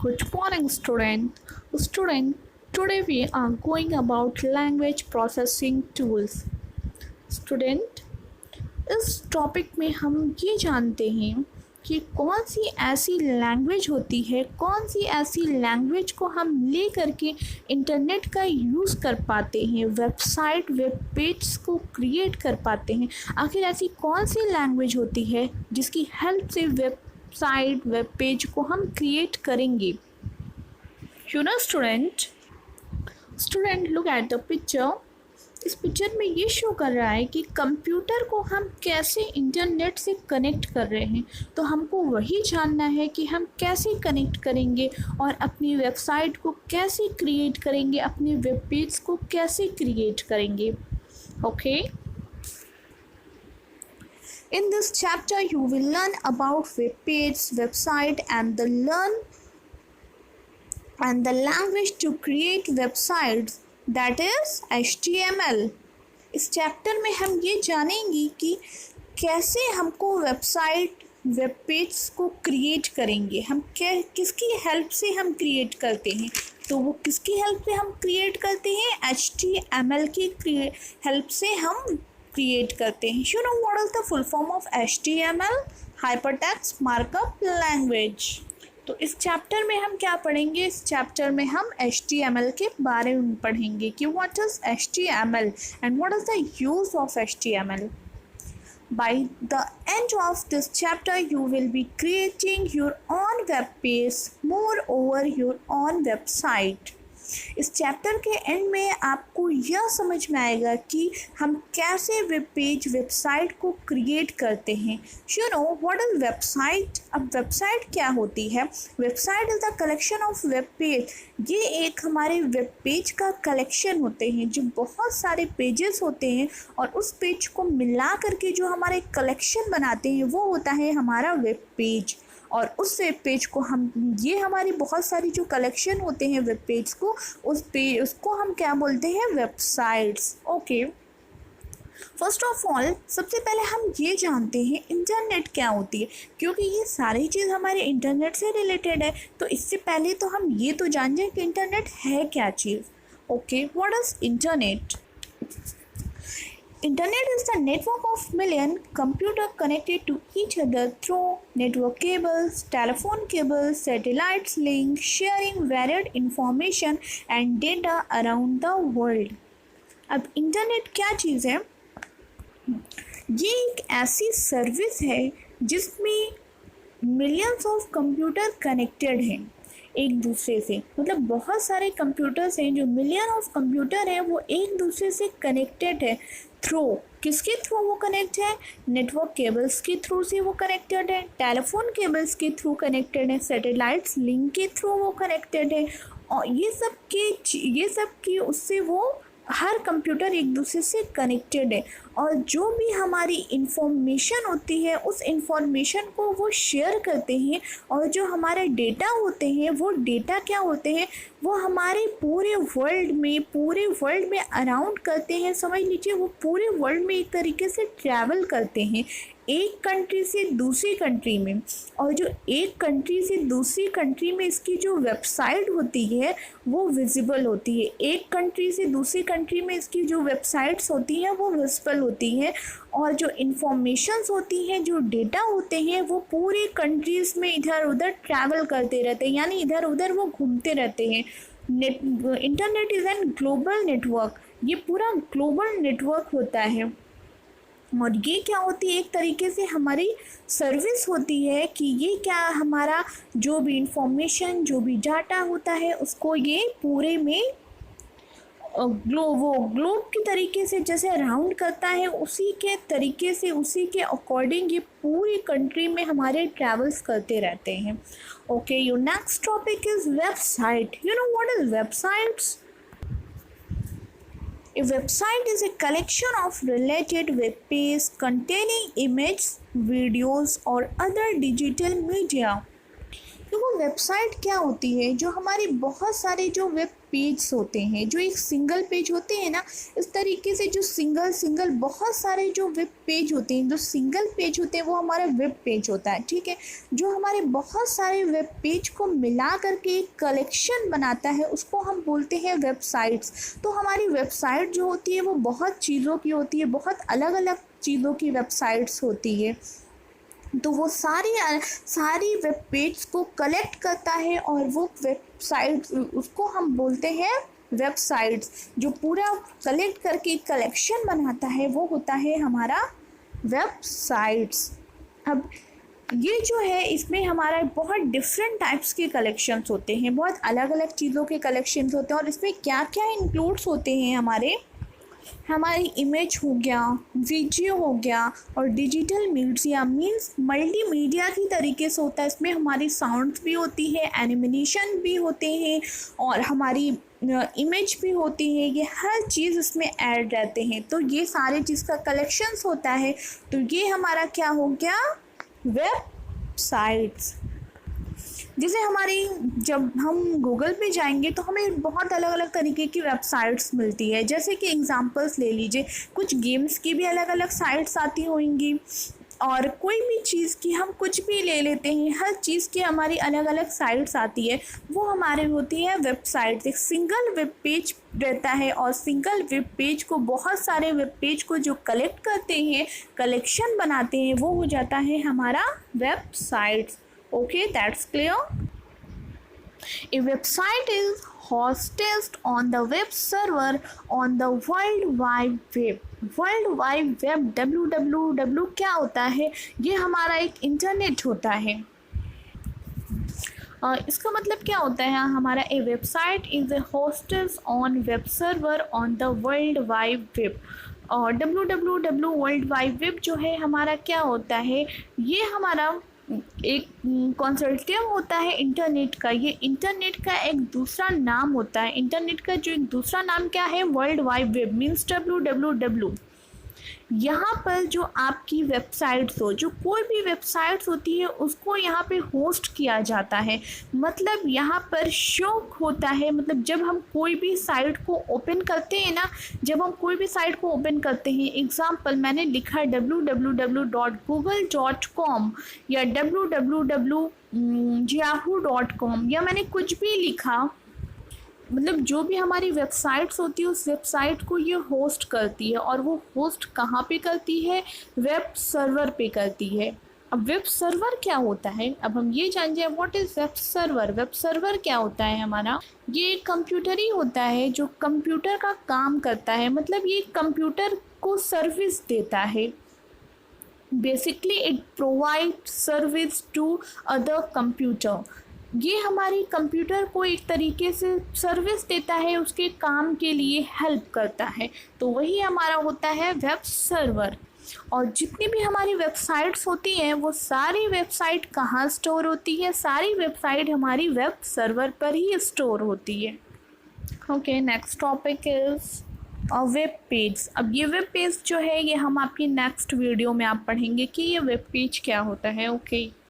Good morning, student. Student, today we are going about language processing tools. Student, इस topic में हम ये जानते हैं कि कौन सी ऐसी लैंग्वेज होती है, कौन सी ऐसी लैंग्वेज को हम ले करके इंटरनेट का यूज़ कर पाते हैं, वेबसाइट वेब पेज को क्रिएट कर पाते हैं। आखिर ऐसी कौन सी लैंग्वेज होती है जिसकी हेल्प से वेबसाइट वेब पेज को हम क्रिएट करेंगे। Student look at the picture. इस पिक्चर में ये शो कर रहा है कि कंप्यूटर को हम कैसे इंटरनेट से कनेक्ट कर रहे हैं। तो हमको वही जानना है कि हम कैसे कनेक्ट करेंगे और अपनी वेबसाइट को कैसे क्रिएट करेंगे, अपने वेब पेज को कैसे क्रिएट करेंगे। Okay, in this chapter you will learn about web page, website and the language to create websites, that is HTML। इस चैप्टर में हम ये जानेंगे कि कैसे हमको वेबसाइट वेब पेज को क्रिएट करेंगे, हम किसकी हेल्प से हम क्रिएट करते हैं। तो वो किसकी हेल्प से हम क्रिएट करते हैं, HTML की हेल्प से हम क्रिएट करते हैं। You know what is the full form of HTML? Hypertext Markup Language। तो इस चैप्टर में हम क्या पढ़ेंगे, इस चैप्टर में हम HTML के बारे में पढ़ेंगे कि what is HTML and what is the use of HTML। By the end of this chapter you will be creating your own web page, moreover your own website। इस चैप्टर के and में आपको यह समझ में आएगा कि हम कैसे वेब पेज वेबसाइट को क्रिएट करते हैं। You know what is website. अब वेबसाइट क्या होती है, website is the collection of web page. ये एक हमारे वेब पेज का कलेक्शन होते हैं, जो बहुत सारे पेजेस होते हैं और उस पेज को मिला करके जो हमारे कलेक्शन बनाते हैं वो होता है हमारा वेब पेज। और उस वेब पेज को हम, ये हमारी बहुत सारी जो कलेक्शन होते हैं वेब पेज को, उसको हम क्या बोलते हैं, websites. Okay, first of all सबसे पहले हम ये जानते हैं इंटरनेट क्या होती है, क्योंकि ये सारी चीज़ हमारे इंटरनेट से रिलेटेड है। तो इससे पहले तो हम ये तो जान जाए कि इंटरनेट है क्या चीज़। Okay, what is internet. Internet is the network of million computers connected to each other through network cables, telephone cables, satellites link, sharing varied information and data around the world। अब internet क्या चीज़ है, ये एक ऐसी service है जिसमें millions of computer connected हैं एक दूसरे से। मतलब बहुत सारे कंप्यूटर्स हैं, जो मिलियन ऑफ कंप्यूटर हैं वो एक दूसरे से कनेक्टेड है। थ्रू किसके थ्रू वो कनेक्ट है, नेटवर्क केबल्स के थ्रू से वो कनेक्टेड है, टेलीफोन केबल्स के थ्रू कनेक्टेड है, सैटेलाइट्स लिंक के थ्रू वो कनेक्टेड है। और ये सब की उससे वो हर कंप्यूटर एक दूसरे से कनेक्टेड है। और जो भी हमारी इंफॉर्मेशन होती है उस इंफॉर्मेशन को वो शेयर करते हैं। और जो हमारे डेटा होते हैं वो डेटा क्या होते हैं, वो हमारे पूरे वर्ल्ड में अराउंड करते हैं। समझ लीजिए वो पूरे वर्ल्ड में एक तरीके से ट्रैवल करते हैं, एक कंट्री से दूसरी कंट्री में। और जो एक कंट्री से दूसरी कंट्री में इसकी जो वेबसाइट होती है वो विजिबल होती है, एक कंट्री से दूसरी कंट्री में इसकी जो वेबसाइट्स होती हैं वो विजिबल होती हैं। और जो इंफॉर्मेशंस होती हैं, जो डेटा होते हैं, वो पूरी कंट्रीज़ में इधर उधर ट्रैवल करते रहते हैं, यानी इधर उधर वो घूमते रहते हैं। Internet is an global network, ये पूरा ग्लोबल नेटवर्क होता है। और ये क्या होती है, एक तरीके से हमारी सर्विस होती है कि ये क्या हमारा जो भी इंफॉर्मेशन, जो भी डाटा होता है उसको ये पूरे में ग्लोब की तरीके से जैसे राउंड करता है, उसी के तरीके से, उसी के अकॉर्डिंग ये पूरी कंट्री में हमारे ट्रैवल्स करते रहते हैं। Okay, your next topic is website. You know what is websites. A website is a collection of related web pages containing images, videos or other digital media। तो वो वेबसाइट क्या होती है, जो हमारी बहुत सारे जो वेब पेज होते हैं, जो एक सिंगल पेज होते हैं ना, इस तरीके से जो सिंगल बहुत सारे जो वेब पेज होते हैं, जो सिंगल पेज होते हैं वो हमारा वेब पेज होता है, ठीक है। जो हमारे बहुत सारे वेब पेज को मिला करके एक कलेक्शन बनाता है उसको हम बोलते हैं वेबसाइट्स। तो हमारी वेबसाइट जो होती है वो बहुत चीज़ों की होती है, बहुत अलग अलग चीज़ों की वेबसाइट्स होती है। तो वो सारी वेब पेज को कलेक्ट करता है और वो वेबसाइट उसको हम बोलते हैं वेबसाइट्स। जो पूरा कलेक्ट करके कलेक्शन बनाता है वो होता है हमारा वेबसाइट्स। अब ये जो है इसमें हमारा बहुत डिफरेंट टाइप्स के कलेक्शंस होते हैं, बहुत अलग अलग चीज़ों के कलेक्शंस होते हैं। और इसमें क्या क्या इंक्लूड्स होते हैं, हमारी इमेज हो गया, वीडियो हो गया, और डिजिटल मीडिया मीन्स मल्टीमीडिया की तरीके से होता है। इसमें हमारी साउंड्स भी होती है, एनिमेशन भी होते हैं, और हमारी इमेज भी होती है। ये हर चीज़ इसमें ऐड रहते हैं। तो ये सारे चीज़ का कलेक्शंस होता है। तो ये हमारा क्या हो गया, वेबसाइट्स। जैसे जब हम गूगल पे जाएंगे तो हमें बहुत अलग अलग तरीके की वेबसाइट्स मिलती है। जैसे कि एग्जांपल्स ले लीजिए, कुछ गेम्स की भी अलग अलग साइट्स आती होंगी, और कोई भी चीज़ की हम कुछ भी ले लेते हैं, हर चीज़ की हमारी अलग अलग साइट्स आती है, वो हमारे होती है वेबसाइट्स। एक सिंगल वेब पेज रहता है, और सिंगल वेब पेज को बहुत सारे वेब पेज को जो कलेक्ट करते हैं, कलेक्शन बनाते हैं, वो हो जाता है हमारा websites. Okay, that's clear. A website is hosted on the web server on the World Wide Web. World Wide Web WWW क्या होता है, ये हमारा एक इंटरनेट होता है। इसका मतलब क्या होता है, हमारा a website is a hosted on web server on the world wide web. और WWW वर्ल्ड वाइड वेब जो है हमारा क्या होता है, ये हमारा एक कंसोर्टियम होता है इंटरनेट का। ये इंटरनेट का एक दूसरा नाम होता है। इंटरनेट का जो एक दूसरा नाम क्या है, world wide web means WWW। यहाँ पर जो आपकी वेबसाइट्स हो, जो कोई भी वेबसाइट्स होती है उसको यहाँ पे होस्ट किया जाता है। मतलब यहाँ पर शो होता है, मतलब जब हम कोई भी साइट को ओपन करते हैं ना, जब हम कोई भी साइट को ओपन करते हैं, एग्जांपल मैंने लिखा www.google.com या www.yahoo.com, या मैंने कुछ भी लिखा, मतलब जो भी हमारी वेबसाइट्स होती है उस वेबसाइट को ये होस्ट करती है। और वो होस्ट कहाँ पे करती है, वेब सर्वर पे करती है। अब वेब सर्वर क्या होता है, अब हम ये जान जाए what is web server. Web server क्या होता है हमारा, ये कंप्यूटर ही होता है जो कंप्यूटर का काम करता है। मतलब ये कंप्यूटर को सर्विस देता है। Basically it provide service to other computer. ये हमारी कंप्यूटर को एक तरीके से सर्विस देता है, उसके काम के लिए हेल्प करता है। तो वही हमारा होता है वेब सर्वर। और जितनी भी हमारी वेबसाइट्स होती हैं वो सारी वेबसाइट कहाँ स्टोर होती है, सारी वेबसाइट हमारी वेब सर्वर पर ही स्टोर होती है। Okay, next topic is web page. अब ये वेब पेज जो है ये हम आपकी नेक्स्ट वीडियो में आप पढ़ेंगे कि ये वेब पेज क्या होता है। ओके।